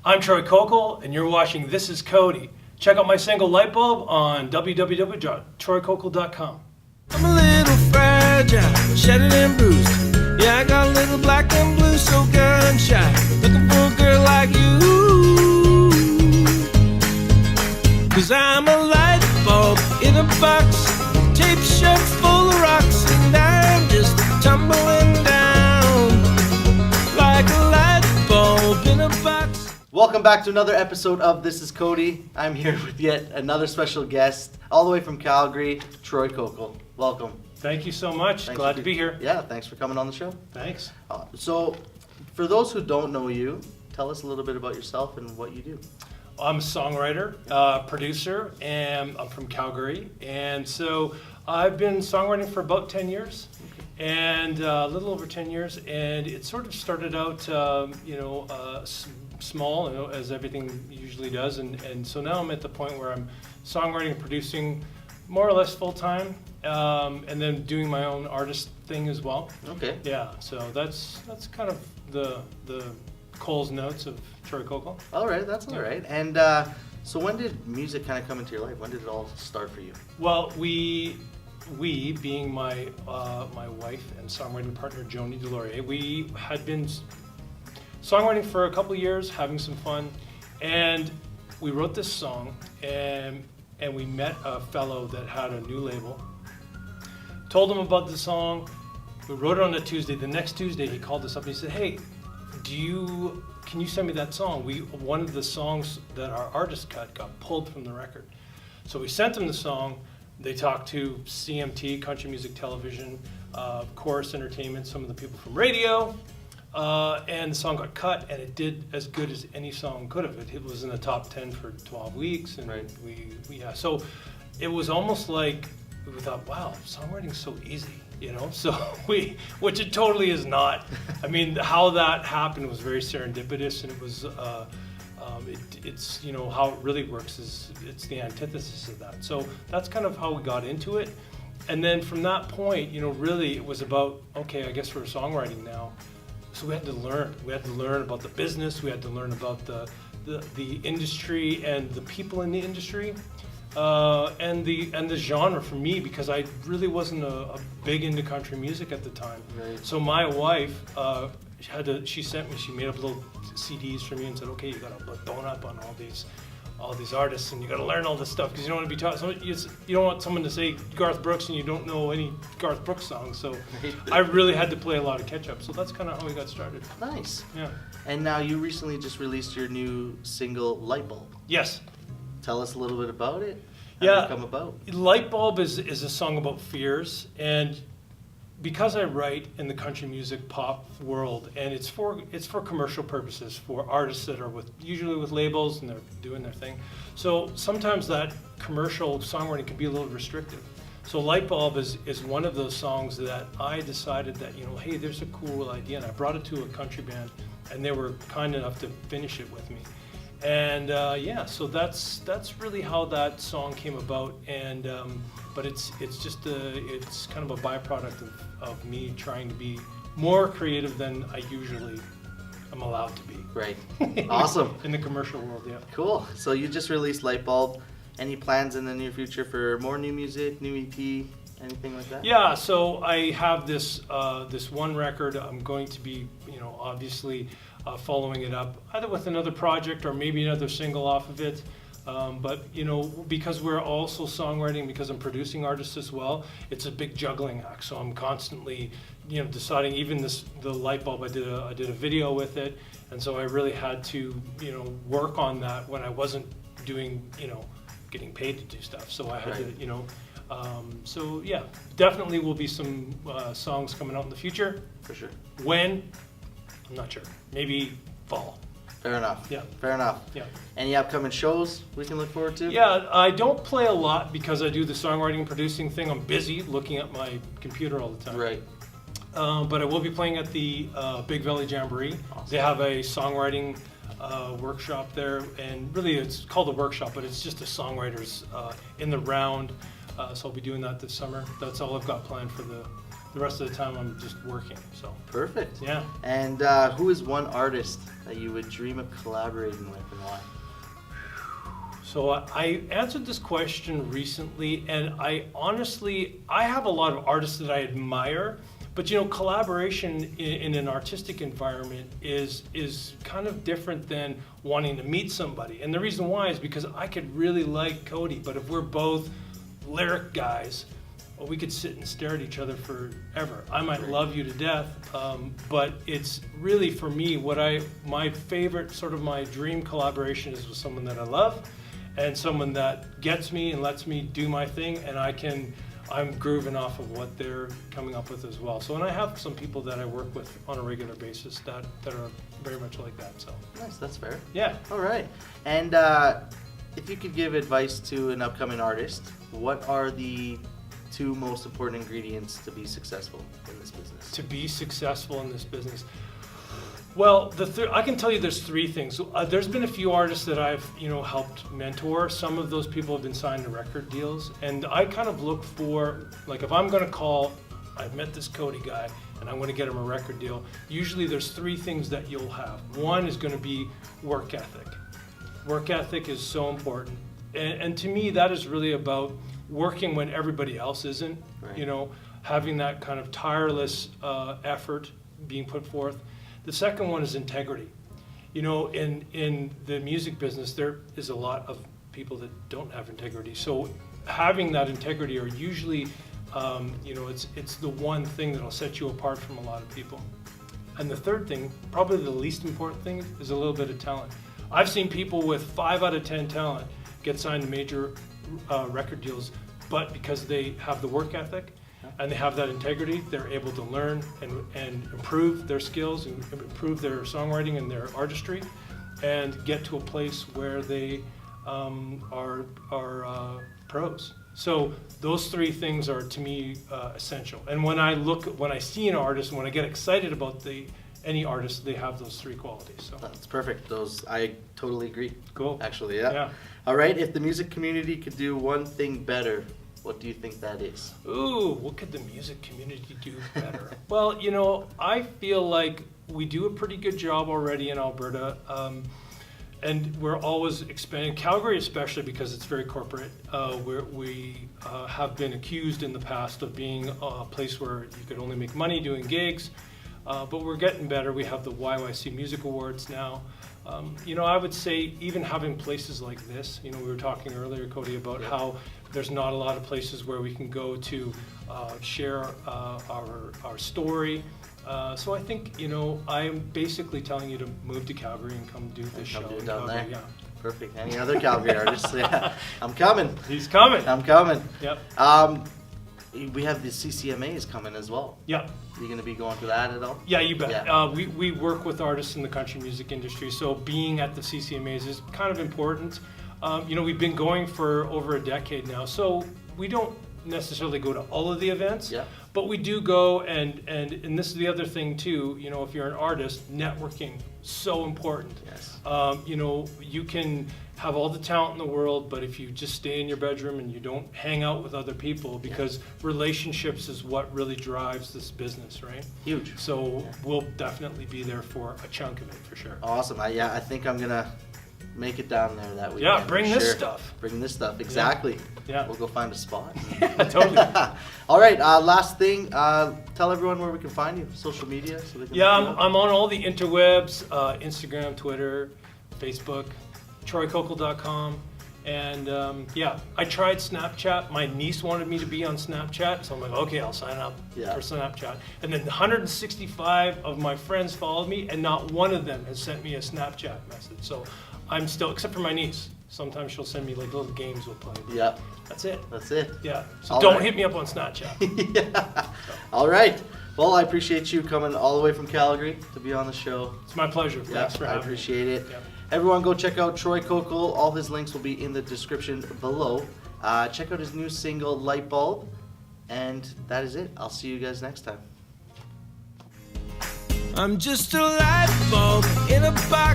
I'm Troy Kokol, and you're watching This is Codi. Check out my single LightBulb on www.troykokol.com. I'm a little fragile, shattered and bruised. Yeah, I got a little black and blue, so gun shy. Looking for a girl like you. 'Cause I'm a light bulb in a box, tape shelf full of rocks, and I'm just tumbling down like a light bulb in a box. Welcome back to another episode of This is Codi. I'm here with yet another special guest, all the way from Calgary, Troy Kokol. Welcome. Thank you so much. Thanks Glad to be here. Yeah, thanks for coming on the show. Thanks. So, for those who don't know you, tell us a little bit about yourself and what you do. I'm a songwriter, producer, and I'm from Calgary. And so I've been songwriting for about 10 years, and a little over 10 years. And it sort of started out, small, as everything usually does. And so now I'm at the point where I'm songwriting and producing more or less full time, and then doing my own artist thing as well. Okay. Yeah, so that's kind of the Cole's notes of Troy Kokol. All right, that's all right. And so when did music kind of come into your life? When did it all start for you? Well, we being my wife and songwriting partner Joni Delorier, we had been songwriting for a couple years, having some fun, and we wrote this song, and we met a fellow that had a new label. Told him about the song. We wrote it on a Tuesday. The next Tuesday, he called us up and he said, "Hey, can you send me that song? One of the songs that our artist cut got pulled from the record." So we sent him the song. They talked to CMT, Country Music Television, Chorus Entertainment, some of the people from radio, and the song got cut, and it did as good as any song could have. It was in the top 10 for 12 weeks, and right. So it was almost like we thought, wow, songwriting's so easy, So which it totally is not. I mean, how that happened was very serendipitous, and it was, it's how it really works is it's the antithesis of that. So that's kind of how we got into it, and then from that point, really it was about, okay, I guess we're songwriting now. So we had to learn. We had to learn about the business. We had to learn about the industry and the people in the industry, and the genre for me, because I really wasn't a big into country music at the time. Right. So my wife she made up little CDs for me and said, okay, you got to bone up on all these artists, and you got to learn all this stuff, because you don't want to be taught. So you don't want someone to say Garth Brooks and you don't know any Garth Brooks songs. So I really had to play a lot of catch up. So that's kind of how we got started. Nice. Yeah. And now you recently just released your new single, LightBulb. Yes. Tell us a little bit about it. How Yeah. did it come about? LightBulb is a song about fears, and because I write in the country music pop world, and it's for commercial purposes, for artists that are usually with labels and they're doing their thing. So sometimes that commercial songwriting can be a little restrictive. So LightBulb is one of those songs that I decided that, hey, there's a cool idea, and I brought it to a country band, and they were kind enough to finish it with me. And so that's really how that song came about. And but it's kind of a byproduct of me trying to be more creative than I usually am allowed to be. Right. Awesome. In the commercial world, yeah. Cool. So you just released LightBulb. Any plans in the near future for more new music, new EP, anything like that? Yeah. So I have this one record. I'm going to be, obviously following it up either with another project or maybe another single off of it. But because we're also songwriting, because I'm producing artists as well, it's a big juggling act. So I'm constantly, deciding. Even the LightBulb, I did a video with it, and so I really had to, work on that when I wasn't doing, getting paid to do stuff. So I had Right. to, so yeah, definitely will be some songs coming out in the future. For sure. When? I'm not sure. Maybe fall. Fair enough. Yeah. Fair enough. Yeah. Any upcoming shows we can look forward to? Yeah, I don't play a lot because I do the songwriting and producing thing. I'm busy looking at my computer all the time. Right. But I will be playing at the Big Valley Jamboree. Awesome. They have a songwriting workshop there, and really it's called a workshop, but it's just the songwriters in the round. So I'll be doing that this summer. That's all I've got planned for the rest of the time I'm just working. So Perfect. yeah. And who is one artist that you would dream of collaborating with and why? So I answered this question recently, and I have a lot of artists that I admire, but collaboration in an artistic environment is kind of different than wanting to meet somebody. And the reason why is because I could really like Codi, but if we're both lyric guys, well, we could sit and stare at each other forever. I might love you to death, but it's really, for me, my favorite, sort of my dream collaboration is with someone that I love, and someone that gets me and lets me do my thing, and I'm grooving off of what they're coming up with as well. So, and I have some people that I work with on a regular basis that are very much like that. So Nice, that's fair. yeah. All right. And if you could give advice to an upcoming artist, what are the 2 most important ingredients to be successful in this business? To be successful in this business, well, I can tell you there's 3 things. There's been a few artists that I've helped mentor. Some of those people have been signed to record deals, and I kind of look for, like, if I'm going to call, I've met this Codi guy and I'm going to get him a record deal, usually there's 3 things that you'll have. One is going to be work ethic. Work ethic is so important, and to me that is really about working when everybody else isn't. Right. Having that kind of tireless effort being put forth. The second one is integrity. In the music business, there is a lot of people that don't have integrity. So having that integrity are usually, it's the one thing that'll set you apart from a lot of people. And the third thing, probably the least important thing, is a little bit of talent. I've seen people with 5 out of 10 talent get signed to major record deals, but because they have the work ethic and they have that integrity, they're able to learn and improve their skills and improve their songwriting and their artistry, and get to a place where they are pros. So those 3 things are, to me, essential. And when I see an artist, and when I get excited about any artist, they have those 3 qualities. So That's perfect. I totally agree. cool. Actually, yeah. All right. If the music community could do one thing better, what do you think that is? Ooh, what could the music community do better? Well, I feel like we do a pretty good job already in Alberta, and we're always expanding. Calgary especially, because it's very corporate. We have been accused in the past of being a place where you could only make money doing gigs, but we're getting better. We have the YYC Music Awards now. I would say even having places like this, we were talking earlier, Codi, about how there's not a lot of places where we can go to share our story. So I think, I'm basically telling you to move to Calgary and come do this show in Calgary. Yeah. Perfect. Any other Calgary artists? Yeah, I'm coming. He's coming. I'm coming. Yep. We have the CCMAs coming as well. Yep. Are you going to be going to that at all? Yeah, you bet. Yeah. We work with artists in the country music industry, so being at the CCMAs is kind of important. We've been going for over a decade now, so we don't necessarily go to all of the events, but we do go, and this is the other thing too, if you're an artist, networking, so important. Yes. You can have all the talent in the world, but if you just stay in your bedroom and you don't hang out with other people, because relationships is what really drives this business, right? Huge. So we'll definitely be there for a chunk of it, for sure. Awesome. I think I'm going to make it down there that weekend. Yeah, bring this stuff. Bring this stuff, exactly. Yeah. We'll go find a spot. Totally. All right, last thing, tell everyone where we can find you, social media. So they can I'm on all the interwebs, Instagram, Twitter, Facebook, troykokol.com. And I tried Snapchat. My niece wanted me to be on Snapchat, so I'm like, okay, I'll sign up for Snapchat. And then 165 of my friends followed me, and not one of them has sent me a Snapchat message. So I'm still, except for my niece. Sometimes she'll send me like little games we'll play. Yeah. That's it. That's it. Yeah. So All don't right. hit me up on Snapchat. Yeah. All right. Well, I appreciate you coming all the way from Calgary to be on the show. It's my pleasure. Thanks for having me. I appreciate it. Yeah. Everyone go check out Troy Kokol. All his links will be in the description below. Check out his new single, LightBulb. And that is it. I'll see you guys next time. I'm just a light bulb in a box.